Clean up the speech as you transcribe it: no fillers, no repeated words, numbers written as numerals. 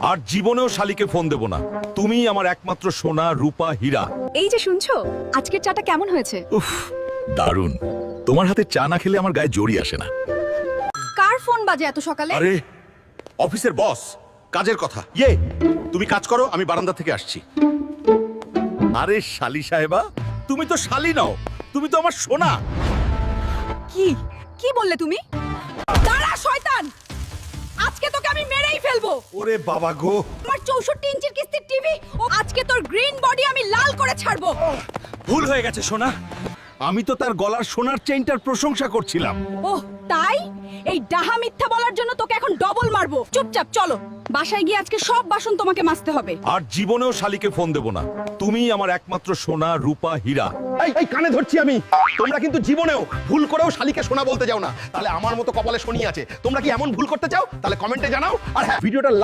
আর জীবনেও শালিকে ফোন দেব না। তুমি আমার একমাত্র সোনা, রূপা, হীরা। এই যে শুনছো, আজকের চাটা কেমন হয়েছে? উফ, দারুণ। তোমার হাতে চা না খেলে আমার গায়ে জড়ি আসে না। কার ফোন বাজে এত সকালে? আরে অফিসের বস, কাজের কথা। তুমি কাজ করো, আমি বারান্দা থেকে আসছি। আরে শালি সাহেবা, তুমি তো শালি নও, তুমি তো আমার সোনা। কি কি বললে তুমি? দাঁড়া শয়তান, আজকে তোকে আমি মেরেই ফেলবো। ওরে বাবা গো, আমার 64 ইঞ্চির কিস্তির টিভি ও আজকে তোর গ্রিন বডি আমি লাল করে ছাড়বো। ভুল হয়ে গেছে সোনা। আমি তো তার গলার সোনার চেইনটার প্রশংসা করছিলাম। ওহ তাই? এই ডাহা মিথ্যা বলার জন্য তোকে এখন ডবল মারবো। চুপচাপ চলো, বাসায় গিয়ে আজকে সব বাসন তোমাকে মাজতে হবে। আর জীবনেও শালিকে ফোন দেব না। তুমি আমার একমাত্র সোনা, রূপা, হীরা। এই কানে ধরছি আমি। তোমরা কিন্তু জীবনেও ভুল করেও শালিকে সোনা বলতে যাও না, তাহলে আমার মতো কপালে শনি আছে। তোমরা কি এমন ভুল করতে চাও? তাহলে কমেন্টে জানাও। আর হ্যাঁ, ভিডিওটা লাইক